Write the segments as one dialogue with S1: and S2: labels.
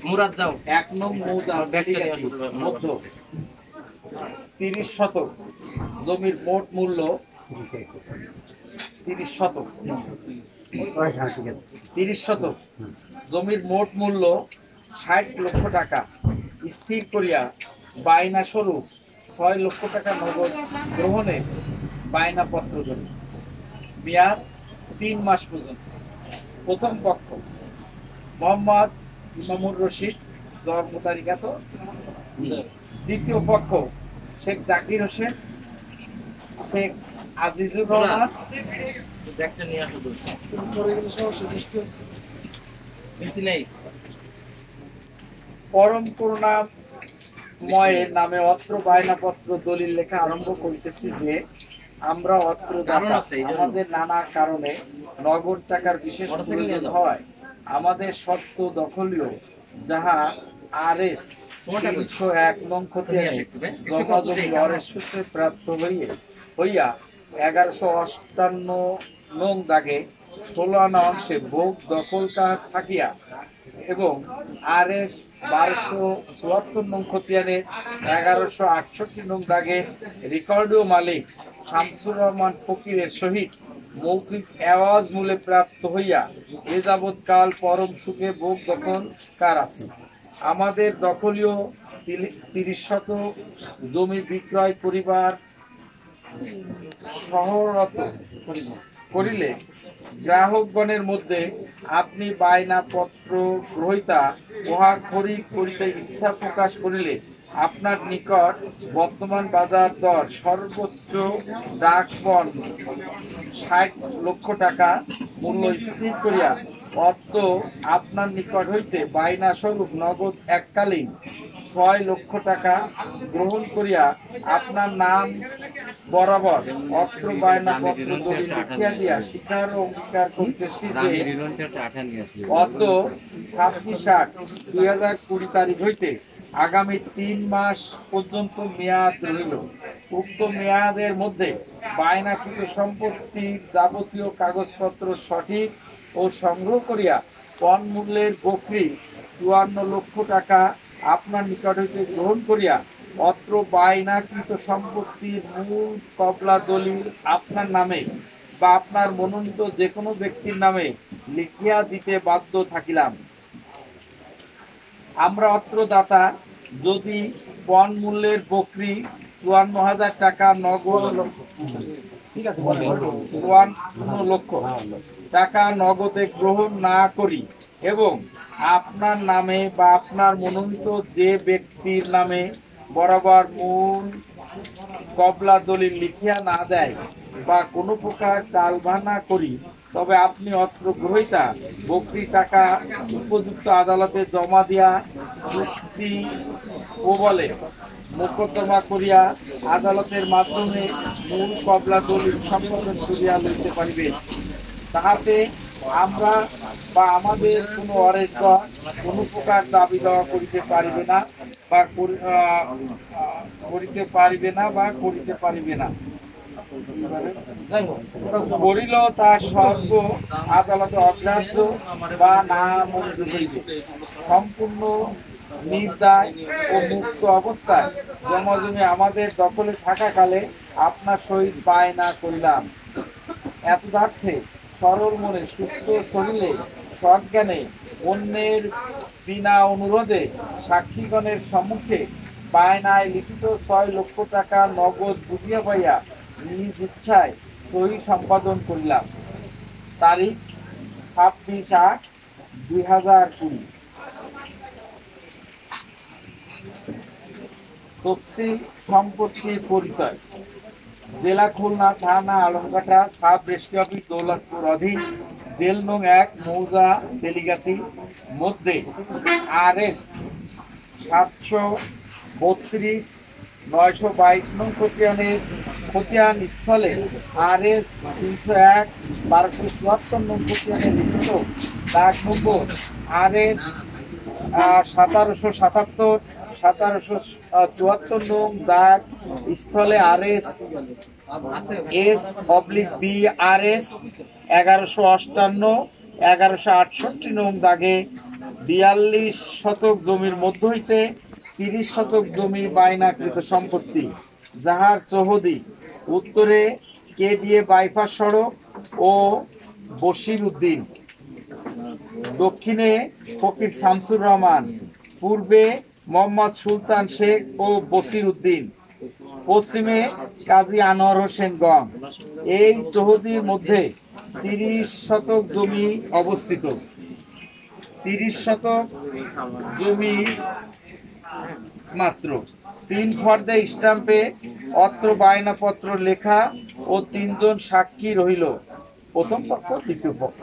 S1: মুরাদ যাও 1 নং মৌজা 30 শতক জমির মোট মূল্য 30 শতক 30 শতক জমির মোট মূল্য 60 লক্ষ টাকা স্থির করিয়া বায়না স্বরূপ 6 লক্ষ টাকা নগদ গ্রহণে বায়না পত্র জন্য মেয়াদ 3 মাস পর্যন্ত। প্রথম পক্ষ মোহাম্মদ ইমামুর রশিদ, জন্ম তারিখ এত। দ্বিতীয় পক্ষ শেখ জাকির হোসেন, শেখ আজিজুর রহমান, পরম করুণাময়ের নামে অত্র বায়নাপত্র দলিল লেখা আরম্ভ করিতেছি যে আমরা অত্র আমাদের নানা কারণে নগদ টাকার বিশেষ প্রয়োজন হয়, আমাদের সত্য দখলীয় যাহা RS 301 নং খতিয়ানে জমাজমি লরের সূত্রে প্রাপ্ত হইয়া 1158 নং দাগে 16 আনা অংশে ভোগ দখলকার থাকিয়া এবং RS 1274 নং খতিয়ানে 1168 নং দাগে রেকর্ডীয় মালিক শামসুর রহমান ফকিরের সহিত মৌখিক আওয়াজ মূলে প্রাপ্ত হইয়া এ যাবৎকাল পরম সুখে ভোগ দখলকার আছে। আমাদের দখলীয় 30 শতক জমি বিক্রয় করিবার সহরত করিলে গ্রাহকগণের মধ্যে আপনি বায়না পত্র গ্রহীতা উহা খরিদ করিতে ইচ্ছা প্রকাশ করিলে আপনার নিকট বর্তমান বাজার দর সর্বোচ্চ ডাকপণ 60 লক্ষ টাকা মূল্য স্থির করিয়া অর্থ আপনার নিকট হইতে বায়না স্বরূপ নগদ এককালীন 6 লক্ষ টাকা গ্রহণ করিয়া আপনার নাম বরাবর অত্র বায়না পত্র দলিল লিখিয়া দিয়া স্বীকার ও অঙ্গীকার করিতেছি যে অত 26/8/2020 তারিখ হইতে আগামী 3 মাস পর্যন্ত মেয়াদ রইল। উক্ত মেয়াদের মধ্যে বায়নাকৃত সম্পত্তির যাবতীয় কাগজপত্র সঠিক ও সংগ্রহ করিয়া পণ মূল্যের বকরি 54 লক্ষ টাকা আপনার নিকট হইতে গ্রহণ করিয়া অত্র বায়নাকৃত সম্পত্তির মূল কবলা দলিল আপনার নামে বা আপনার মনোনীত যে কোনো ব্যক্তির নামে লিখিয়া দিতে বাধ্য থাকিলাম। আমরা অত্র দাতা যদি পণ মূল্যের বকরি 54,000 টাকা নগদ 54 লক্ষ টাকা নগদে গ্রহণ না করি এবং আপনার নামে বা আপনার মনোনীত যে ব্যক্তির নামে বরাবর মূল কবলা দলিল লিখিয়া না দেয় বা কোনো প্রকার টালবাহানা করি, তবে আপনি অত্র গ্রহীতা বকরি টাকা উপযুক্ত আদালতে জমা দিয়া চুক্তি ও বলে মোকদ্দমা করিয়া আদালতের মাধ্যমে মূল কবলা দলিল সম্পাদন করিয়া লইতে পারিবে। তাহাতে আমরা বা আমাদের কোনো অরেজগণ কোনো প্রকার দাবি দেওয়া করিতে পারিবে না বা করিতে পারিবে না করিল তার সর্ব আদালতে অগ্রাহ্য বা না মঞ্জুর হইবে। সম্পূর্ণ নির্দায় ও মুক্ত অবস্থায় জমাজমি আমাদের দখলে থাকাকালে আপনার সহিত বায়না করিলাম। এতদার্থে সরল মনে সুস্থ শরীরে সজ্ঞানে অন্যের বিনা অনুরোধে সাক্ষীগণের সম্মুখে বায়নায় লিখিত 6 লক্ষ টাকা নগদ বুঝিয়া পাইয়া নিজ ইচ্ছায় সহি সম্পাদন করিলাম। তারিখ 26/8/2020। তফসিল সম্পত্তির পরিচয়। জেলা খুলনা, থানা আলমঘাটা, সাব রেজিস্ট্রি অফিস দৌলতপুর অধীন, জেল নং 1 মৌজা তেলিগাতি মধ্যে RS 732 922 নং খতিয়ানের খতিয়ান স্থলে RS 301 1274 নং খতিয়ানের লিখিত ডাক নম্বর RS 1777 1774 নং দাগ স্থলে RS S/BRS 1158 1168 নং দাগে 42 শতক জমির মধ্য হইতে 30 শতক জমি বায়নাকৃত সম্পত্তি, যাহার চৌহদি উত্তরে কেডিএ বাইপাস সড়ক ও বশির উদ্দিন, দক্ষিণে ফকির শামসুর রহমান, পূর্বে মোহাম্মদ সুলতান শেখ ও বশির উদ্দিন, পশ্চিমে কাজী আনোয়ার হোসেন গং। এই চৌহদির মধ্যে 30 শতক জমি অবস্থিত। 30 শতক জমি মাত্র 3 ফর্দে স্টাম্পে অত্র বায়নাপত্র লেখা ও 3 জন সাক্ষী রহিল, প্রথম পক্ষ দ্বিতীয় পক্ষ।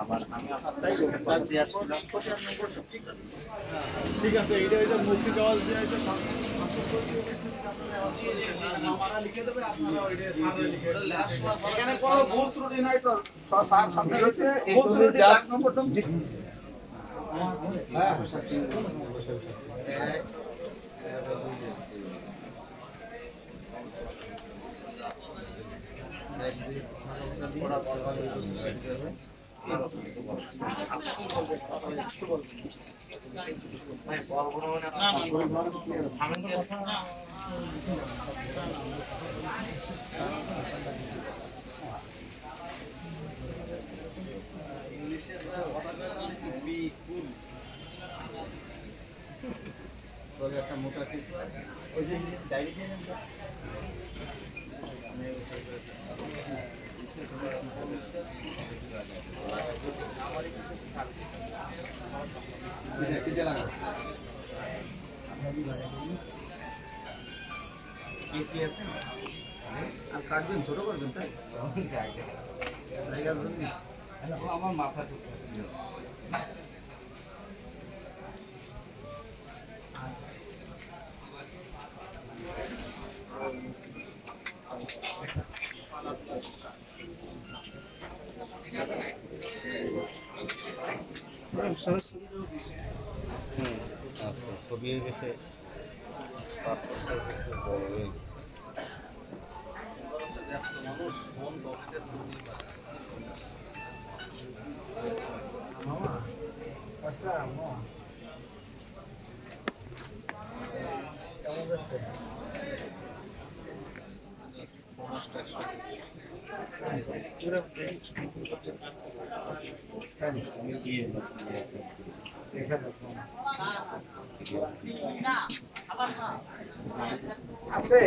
S1: আবার আমি ঠিক আছে, এটা এটা মুক্তি দেওয়া দিয়ে আছে লিখে দেবে, আপনারা ওইটা লিখে এখানে কোনো ভুল ত্রুটি নাই তো স্যার সামনে হচ্ছে এই জাস্ট নম্বরটা হ্যাঁ একটা মোটা ওই যে ডায়েরি দিয়ে নেন আর কাটবেন ছোট করবেন তাই আমার মাথা ছবি হয়ে গেছে, ব্যস্ত মানুষ ফোন কেমন যাচ্ছে আছে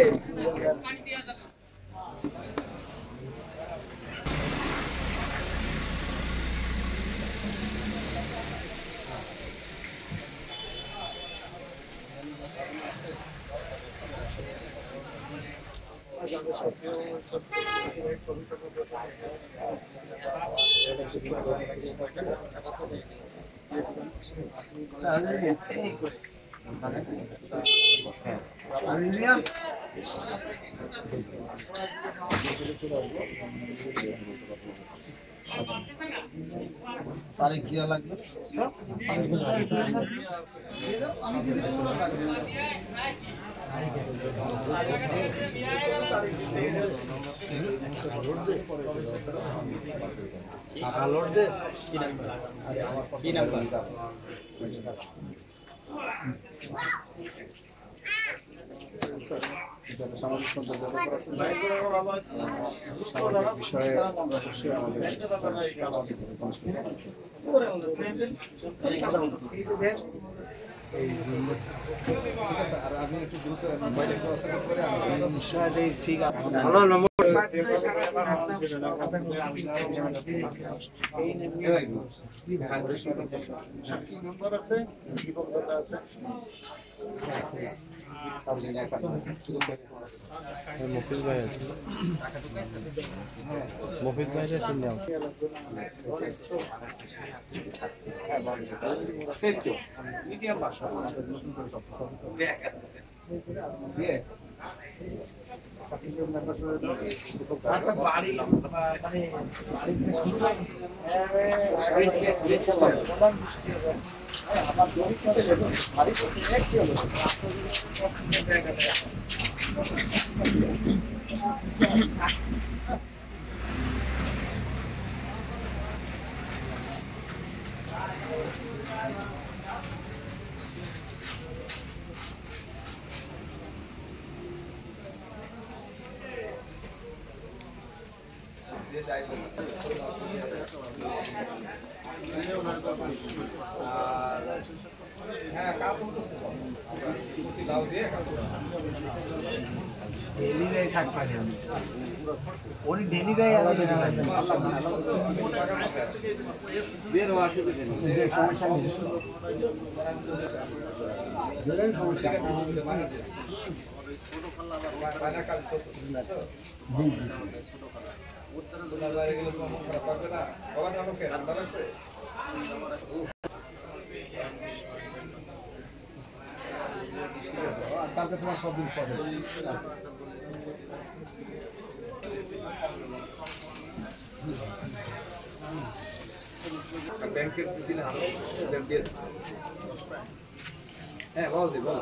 S1: তারিখ দেওয়া লাগবে লোড দে কি নাম্বার সামাজিক সম্পর্ক বিষয়ে অবশ্যই আমাদের আর আমি একটু দ্রুত মোবাইলে করে ঠিক আছে ভালো নম্বর আছে মুফিজ ভাই মুফিজ ভাই মিডিয়াম ভাষা
S2: হ্যাঁ কাল বলতেছে কিছু দাও দিয়ে
S3: ডেলি দেয় থাকতে পারি আমি উনি ডেলি দেয় আলাদা
S1: বের হওয়া শুরু করে
S3: সমস্যা নেই
S2: কালকে তোমার সব দিন পাবে ব্যাংকের দিন আছে ব্যাংকের হ্যাঁ বলছি বল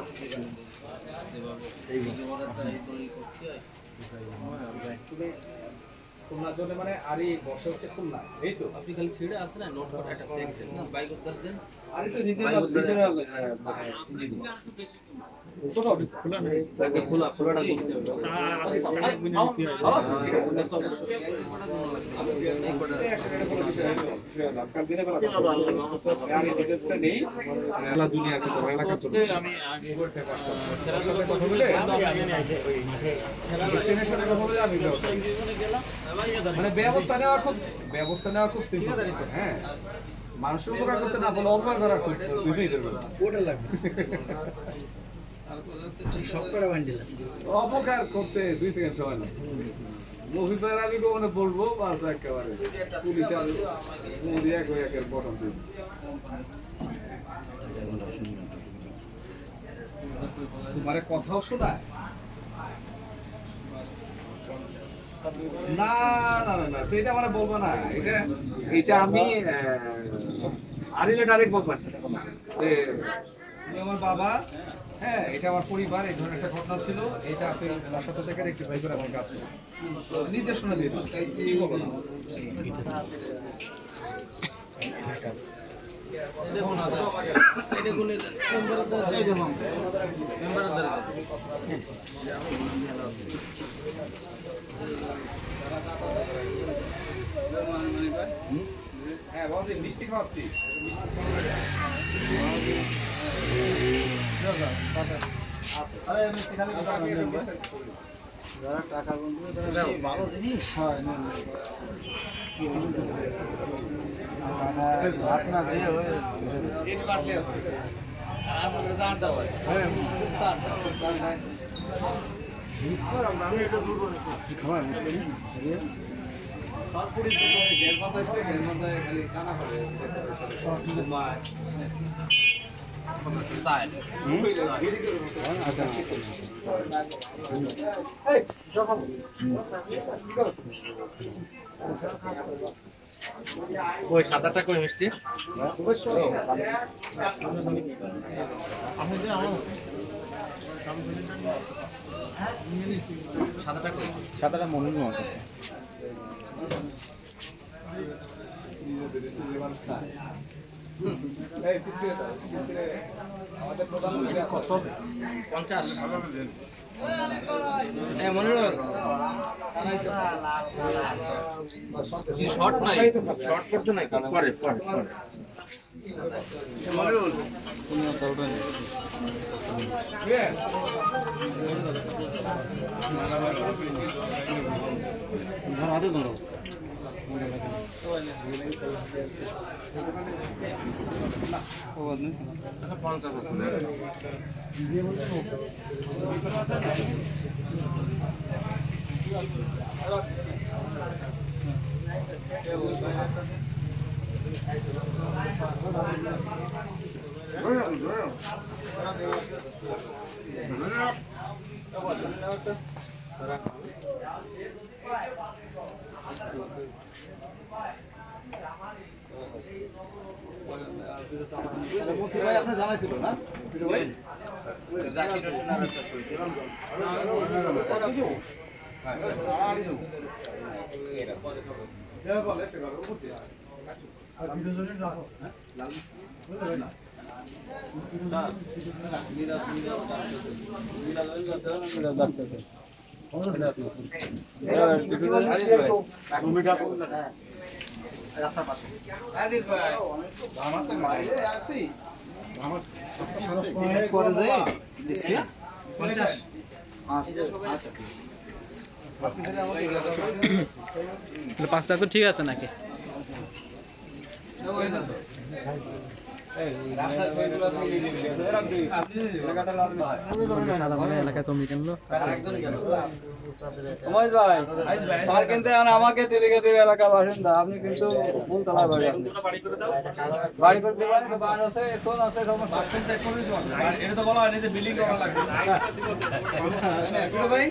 S2: খুলনার জন্য মানে আরই বসে হচ্ছে খুলনা এই তো
S4: আপনি খালি সিডে আছে না নোট করে একটা সেক দেন না বাইক উত্তর দেন
S2: আরই তো রিজনাল ছোট অফিস খোলা নেই
S4: তাকে খোলাটা
S2: মানে ব্যবস্থা নেওয়া খুব সিম্পল হ্যাঁ মানুষের উপকার করতে না বলে অপকার করা খুব
S3: ওটা লাগবে সবকটা বান্ডিল আছে
S2: অপকার করতে 2 সেকেন্ড সময় লাগে মহিদার আমি কোনে বলবো বাস একেবারে পুলিশ আর মুড়ি একের বটন দিই তোমারে কথাও শোনায় না না না না এটা আমরা বলবো না এটা আমি আরিলে ডাইরেক্ট বলবো যে আমার বাবা হ্যাঁ এটা আমার পরিবার এই ধরনের একটা ঘটনা ছিল এটা আপনি সাথে থেকে রেকটিফাই করে আমার কাজ করুন নির্দেশনা দিয়ে দিন কি বলবো না
S4: এটা কোনে মেম্বার দ্বারা
S2: হ্যাঁ বলছি মিষ্টি খাওয়াচ্ছি
S3: যারা টাকা বন্ধু তারা ভালো জিনিস হয় না ভাত না দিয়ে হয়ে
S2: এটা কাটলে আসছে আমাদের জানতে হয়
S3: খাবার মুশকিল
S2: তারপরে গেল মাথায় খালি কানা করে ঘুমায়
S4: সাইড
S3: আচ্ছা
S4: ওই 7-8 কই মিষ্টি সাদাটা কই
S3: সাদাটা মনে নেই আমার কাছে
S2: আমাদের প্রধান
S4: কত 50 মনে রাখ শর্ট নাই শর্ট করতে নাই পরে
S3: হাতে ধরো
S2: ভাই আপনি জানাইছিল না
S1: জাকির হোসেন আর একটা সই।
S2: করে যাই
S5: পাঁচটা তো ঠিক আছে নাকি? সাদা মানে এলাকায় জমি কিনলো।
S2: স্যার কিন্তু এখন আমাকে দিদিকে দিবে এলাকার বাসিন্দা, আপনি কিন্তু ভুল তলা বাড়ি বাড়ি করতে পারেন, বাড়ি আছে, ফোন আছে, এটা তো বলা হয়নি যে বিল্ডিং করা লাগবে ভাই।